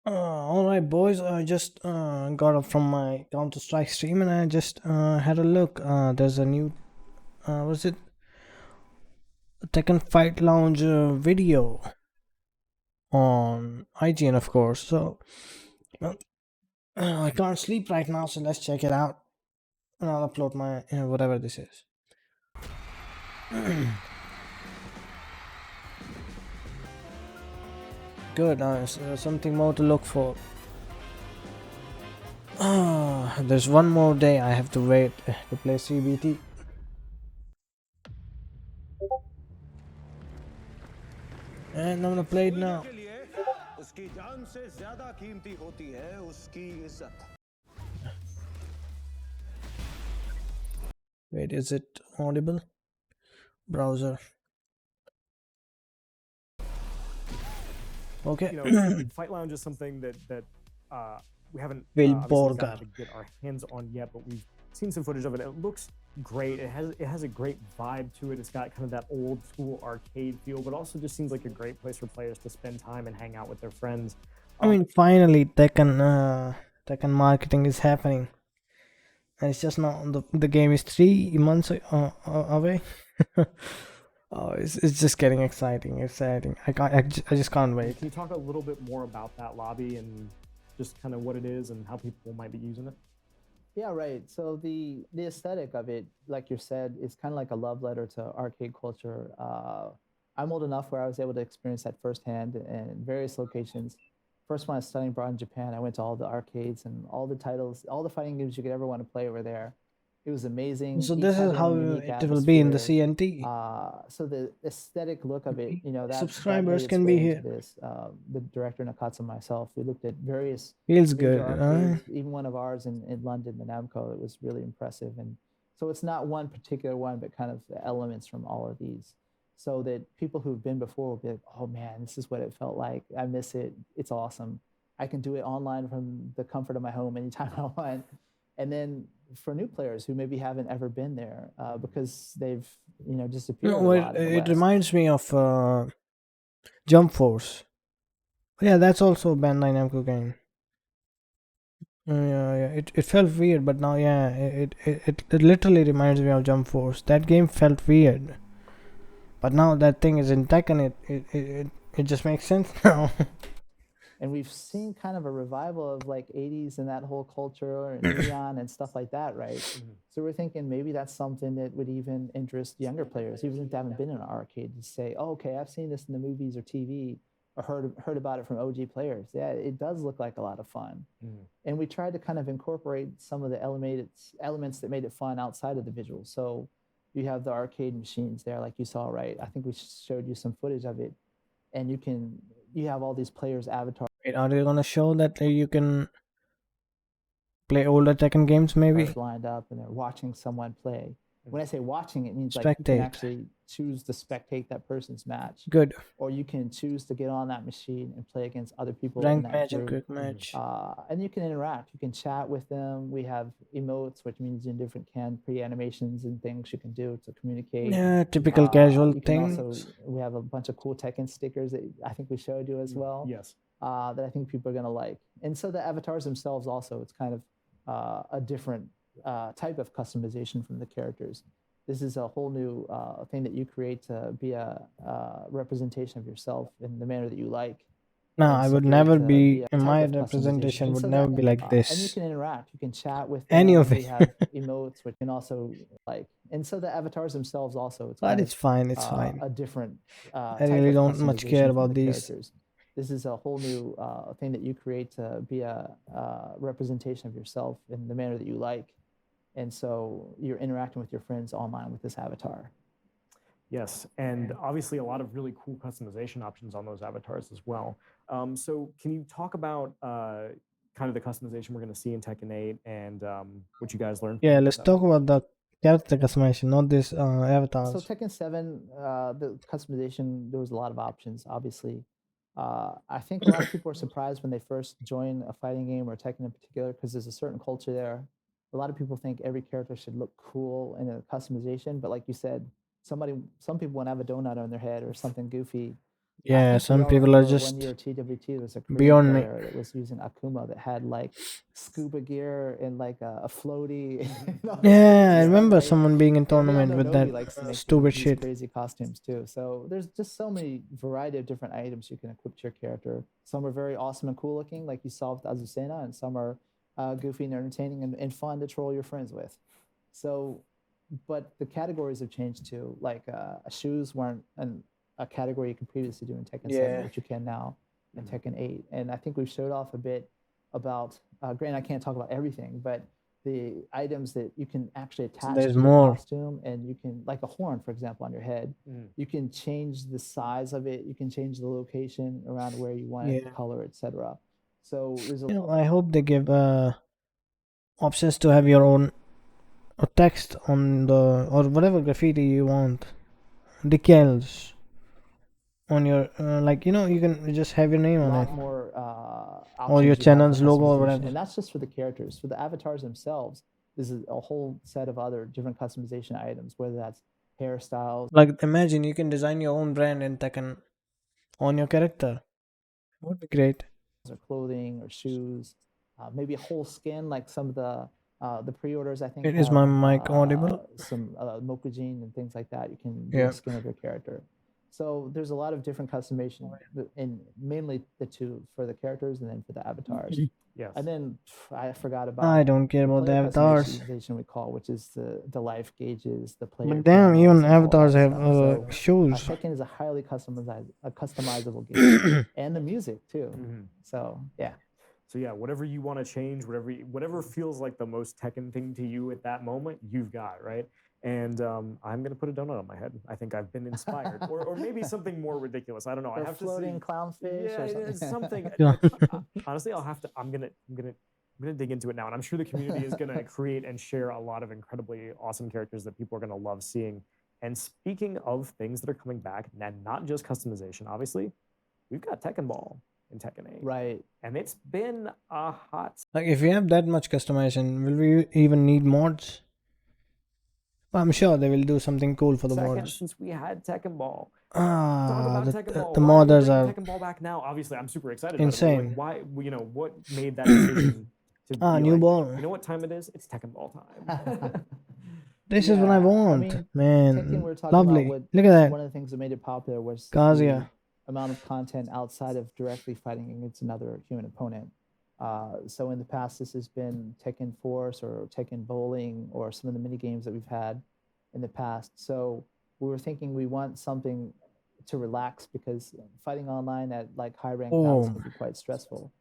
All right, boys. I just got up from my Counter Strike stream and I just had a look. There's a new, what's it? Tekken Fight Lounge video on IGN, of course. So uh, I can't sleep right now, so let's check it out. And I'll upload my whatever this is. Good. Something more to look for. There's one more day I have to wait to play CBT. And I'm gonna play it now. के लिए उसकी जान से ज्यादा कीमती होती है उसकी इज्जत। Wait, is it audible? Browser. Okay. Fight Lounge is something that we haven't Will obviously gotten Borgar. to get our hands on yet, but we've seen some footage of it. It looks great. It has a great vibe to it. It's got kind of that old school arcade feel, but also just seems like a great place for players to spend time and hang out with their friends. I mean, finally, Tekken marketing is happening, and it's just now the game is 3 months away. Oh, it's just getting exciting. I just can't wait. Can you talk a little bit more about that lobby and just kind of what it is and how people might be using it? Yeah, right. So the aesthetic of it, like you said, is kind of like a love letter to arcade culture. I'm old enough where I was able to experience that firsthand in various locations. First, when I was studying abroad in Japan, I went to all the arcades and all the titles, all the fighting games you could ever want to play were there. It was amazing. So Each this had is their how own unique it will be in the atmosphere. CNT. So the aesthetic look of it, that Subscribers made its can be way into here. this. The director Nakatsu and myself, we looked at various Feels major good. arcades, even one of ours in London, the Namco. It was really impressive, and so it's not one particular one, but kind of the elements from all of these, so that people who've been before will be like, "Oh man, this is what it felt like. I miss it. It's awesome. I can do it online from the comfort of my home anytime I want." And then for new players who maybe haven't ever been there because they've disappeared a lot in the It West. reminds me of Jump Force. Yeah, that's also a Bandai Namco game. Yeah. It felt weird, but now, yeah, it literally reminds me of Jump Force. That game felt weird, but now that thing is in Tekken, it just makes sense now. And we've seen kind of a revival of like 80s and that whole culture and neon and stuff like that, right? So we're thinking maybe that's something that would even interest younger players, even if they haven't been in an arcade, to say, "Oh, okay, I've seen this in the movies or TV or heard about it from OG players. Yeah, it does look like a lot of fun." And we tried to kind of incorporate some of the elements that made it fun outside of the visuals. So you have the arcade machines there, like you saw, right? I think we showed you some footage of it, and you have all these players' avatars Wait, are they gonna show that you can play older Tekken games? Maybe lined up and they're watching someone play. When I say watching, it means like you can spectate. actually choose to spectate that person's match, Good. or you can choose to get on that machine and play against other people in Rank that match and group. quick match. And you can interact. You can chat with them. We have emotes, which means in different pre-animations and things you can do to communicate. Yeah, typical casual You can things. also, we have a bunch of cool Tekken stickers that I think we showed you as well. Yes. That I think people are going to like. And so the avatars themselves also, it's kind of a different type of customization from the characters. This is a whole new thing that you create to be a representation of yourself in the manner that you like. No, And I so would it's never a be. type My of representation customization. would So never that, be like and you this. can interact. You can chat with Any them. of We it. have emotes, which can also like. And so the avatars themselves also, it's But kind it's of fine. It's fine. a different I type really of don't much customization care from about the these. characters. This is a whole new thing that you create to be a representation of yourself in the manner that you like. And so you're interacting with your friends online with this avatar. Yes, and obviously a lot of really cool customization options on those avatars as well. So can you talk about kind of the customization we're going to see in Tekken 8 and what you guys learned? Yeah, let's talk about the character customization, not this avatars. So Tekken 7, the customization, there was a lot of options, obviously. I think a lot of people are surprised when they first join a fighting game or Tekken in particular because there's a certain culture there. A lot of people think every character should look cool in a customization, but like you said, some people want to have a donut on their head or something goofy. Yeah, think we some all people are remember one just year at TWT, there was a Korean beyond me. player that was using Akuma that had like scuba gear and like a floaty and all this Yeah, I crazy stuff, remember right? someone being in And Leon tournament with that Nonobi likes to make stupid these shit. crazy costumes too. So there's just so many variety of different items you can equip to your character. Some are very awesome and cool looking, like you saw with Azucena, and some are goofy and entertaining and fun to troll your friends with. So, but the categories have changed too. Like shoes weren't a category you could previously do in Tekken 7, Yeah. which you can now in Tekken 8. And I think we've showed off a bit about, granted, I can't talk about everything, but the items that you can actually attach there's to your more. costume, and you can, like a horn, for example, on your head, you can change the size of it, you can change the location around where you want it, the Yeah. color, etc. So there's a You know, I hope they give options to have your own text on the or whatever graffiti you want, decals on your like you know you can just have your name on lot it more or your options you have for channel's logo or customization, whatever. and that's just for the characters. For the avatars themselves, there's a whole set of other different customization items, whether that's hairstyles, Like imagine you can design your own brand in Tekken on your character. Would be great. or clothing or shoes, maybe a whole skin, like some of the pre-orders I think Is have my mic audible? some Mokujin and things like that. You can do Yeah. a skin of your character. So there's a lot of different customization, and mainly the two for the characters and then for the avatars. Yes. And then I forgot about I don't care about the player avatars. customization we call, which is the life gauges, the player But damn, panels, even and all of avatars that have stuff. So shoes. Tekken is a highly customizable game, and the music too. So yeah. So yeah, whatever you want to change, whatever feels like the most Tekken thing to you at that moment, you've got, right? And I'm gonna put a donut on my head. I think I've been inspired, or maybe something more ridiculous. I don't know. I Or have floating to see. clownfish Yeah, or it is something. something. Honestly, I'll have to. I'm gonna dig into it now, and I'm sure the community is gonna create and share a lot of incredibly awesome characters that people are gonna love seeing. And speaking of things that are coming back, and not just customization, obviously, we've got Tekken Ball in Tekken 8. Right. And it's been a hot. Like if we have that much customization, will we even need mods? I'm sure they will do something cool for the second mods. since we had Tekken Ball. Talk Ah, about Tekken Ball. the Why are we modders bringing are Tekken Ball back now? Obviously, I'm super excited insane. about it. Like, why, what made that decision to be new like, ball. you know what time it is? It's Tekken Ball time. This is what I want, mean, man. Tekken, we're talking Lovely. about Look at that. one of the things that made it popular was Kazuya. the amount of content outside of directly fighting against another human opponent. So in the past, this has been Tekken Force or Tekken Bowling or some of the mini games that we've had in the past. So we were thinking we want something to relax because fighting online at like high rank battles can be quite stressful.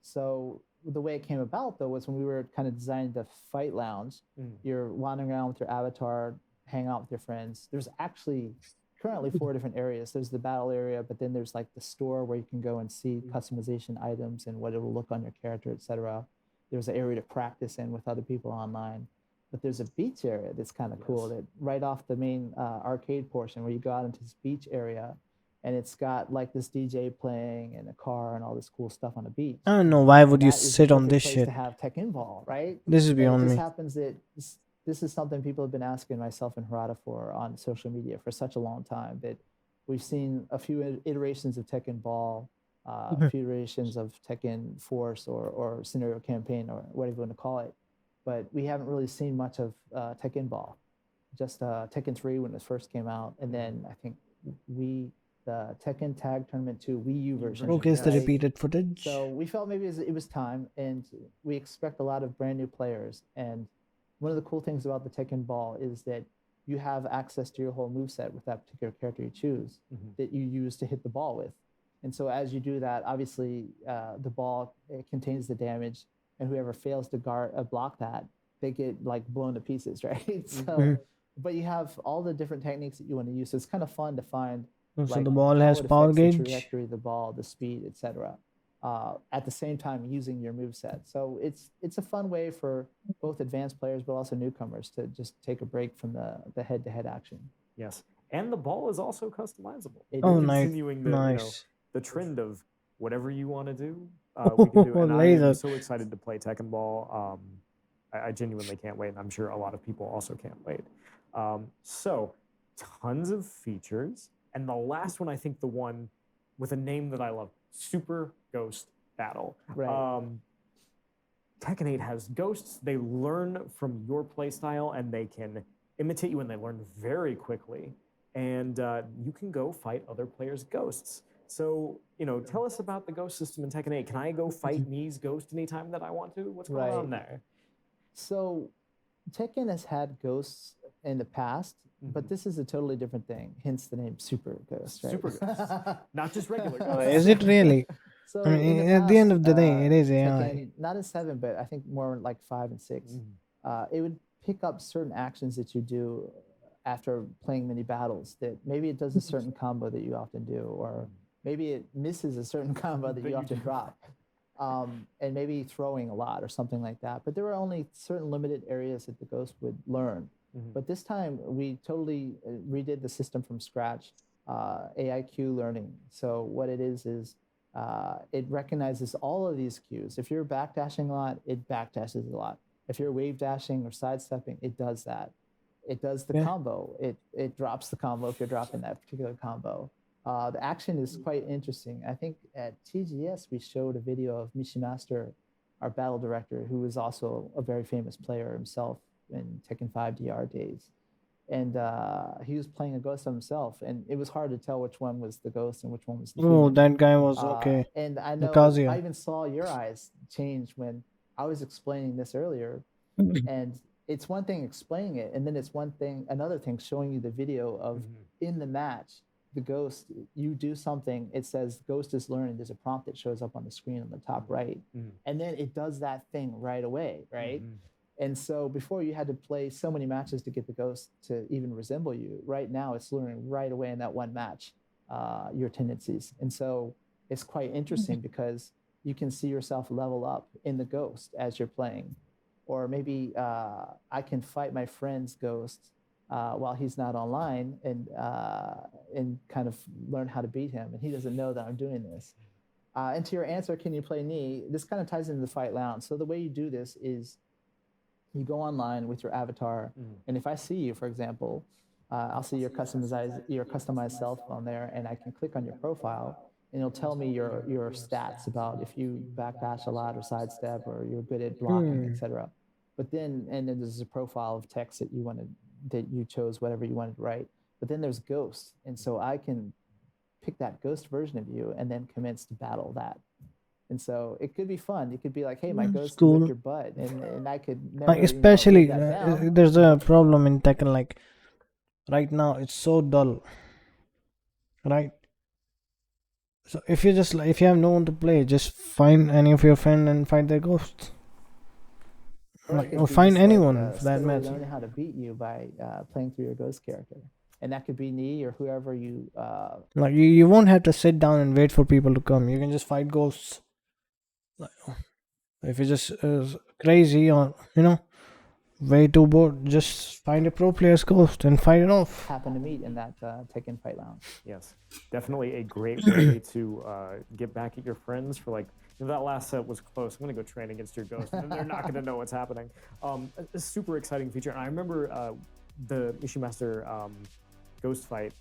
So the way it came about though was when we were kind of designing the fight lounge. You're wandering around with your avatar, hang out with your friends. There's actually currently 4 different areas. There's the battle area, but then there's like the store where you can go and see customization items and what it will look on your character, etc. There's an area to practice in with other people online. But there's a beach area that's kind of cool. That right off the main arcade portion where you go out into this beach area, and it's got like this DJ playing and a car and all this cool stuff on the beach. I don't know why would And you that is the sit on perfect this place shit. to have Tekken Ball, right? This is And beyond it just me. happens that this is something people have been asking myself and Harada for on social media for such a long time that we've seen a few iterations of Tekken Ball, a few iterations of Tekken Force or Scenario Campaign or whatever you want to call it, but we haven't really seen much of Tekken Ball. Just Tekken 3 when it first came out, and then I think the Tekken Tag Tournament 2 Wii U version. Showcase the right? repeated footage. So we felt maybe it was time, and we expect a lot of brand new players. And one of the cool things about the Tekken Ball is that you have access to your whole moveset with that particular character you choose that you use to hit the ball with. And so as you do that, obviously the ball contains the damage, and whoever fails to block that, they get like blown to pieces, right? So, but you have all the different techniques that you want to use. So it's kind of fun to find. So Like the ball how has it power affects the gauge. trajectory of the ball, the speed, etc. At the same time using your moveset. So it's a fun way for both advanced players but also newcomers to just take a break from the head-to-head action. Yes, and the ball is also customizable. Continuing nice. The trend of whatever you want to do, we can do. And I am so excited to play Tekken Ball. I genuinely can't wait, and I'm sure a lot of people also can't wait. So, tons of features. And the last one, I think the one with a name that I love, Super Ghost Battle. Right. Tekken 8 has ghosts. They learn from your playstyle and they can imitate you, and they learn very quickly. And you can go fight other players' ghosts. So, tell us about the ghost system in Tekken 8. Can I go fight Mii's ghost anytime that I want to? What's going on there? So Tekken has had ghosts in the past, but this is a totally different thing. Hence the name Super Ghost. Right? Super ghosts, not just regular ghosts. Is it really? So I mean, in the at the end past, of the day, it is AI. Tekken, not in 7, but I think more like 5 and 6. It would pick up certain actions that you do after playing many battles. That maybe it does a certain combo that you often do, or maybe it misses a certain combo that you often drop. And maybe throwing a lot or something like that. But there were only certain limited areas that the ghost would learn. But this time we totally redid the system from scratch, AIQ learning. So what it is it recognizes all of these cues. If you're backdashing a lot, it backdashes a lot. If you're wave dashing or sidestepping, it does that. It does the combo. It drops the combo if you're dropping that particular combo. The action is quite interesting. I think at TGS we showed a video of Mishimaster, our battle director, who was also a very famous player himself in Tekken 5 DR days. And he was playing a ghost of himself, and it was hard to tell which one was the ghost and which one was the Oh, human. that guy was okay. And I know Kazuya. I even saw your eyes change when I was explaining this earlier. And it's one thing explaining it, and then it's another thing showing you the video of in the match, the ghost, you do something, it says ghost is learning, there's a prompt that shows up on the screen on the top right. And then it does that thing right away, right? And so before you had to play so many matches to get the ghost to even resemble you. Right now it's learning right away in that one match your tendencies. And so it's quite interesting because you can see yourself level up in the ghost as you're playing. Or maybe I can fight my friend's ghost while he's not online and kind of learn how to beat him. And he doesn't know that I'm doing this. And to your answer, can you play Nii? This kind of ties into the fight lounge. So the way you do this is you go online with your avatar, and if I see you, for example, I'll see your customized self on there, and I can click on your profile, and it'll tell me your stats about if you backdash a lot or sidestep or you're good at blocking, etc. But then there's a profile of text that you chose whatever you wanted to write. But then there's ghost, and so I can pick that ghost version of you and then commence to battle that. And so it could be fun. It could be like, hey, my ghost cool. whipped your butt, and I could never, Like, especially live that down. there's a problem in Tekken. Like right now, it's so dull, right? So if you have no one to play, just find any of your friends and fight their ghosts. it could Or be find just anyone like, for that steadily matter. learning how to beat you by playing through your ghost character. And that could be Nii or whoever you. Like you won't have to sit down and wait for people to come. You can just fight ghosts. Like, if you're just crazy or way too bored, just find a pro player's ghost and fight it off. Happen to meet in that Tekken Fight Lounge. Yes, definitely a great way to get back at your friends for like, that last set was close. I'm gonna go train against your ghost, and then they're not gonna know what's happening. A super exciting feature, and I remember the Mishimaster ghost fight.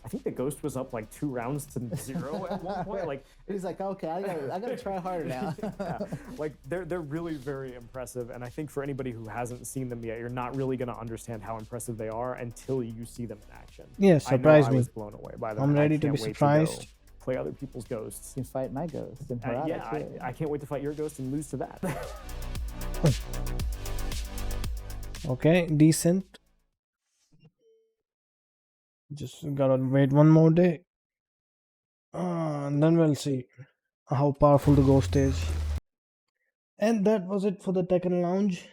I think the ghost was up like 2 rounds to 0 at one point. Like he's like, okay, I gotta try harder now. yeah. Like they're really very impressive, and I think for anybody who hasn't seen them yet, you're not really gonna understand how impressive they are until you see them in action. Yeah, surprise I me. was blown away by them. I'm and ready I to can't be wait surprised. To go play other people's ghosts. You can fight my ghost and I can't wait to fight your ghost and lose to that. Okay, decent. Just gotta wait one more day. And then we'll see how powerful the ghost is. And that was it for the Tekken Lounge.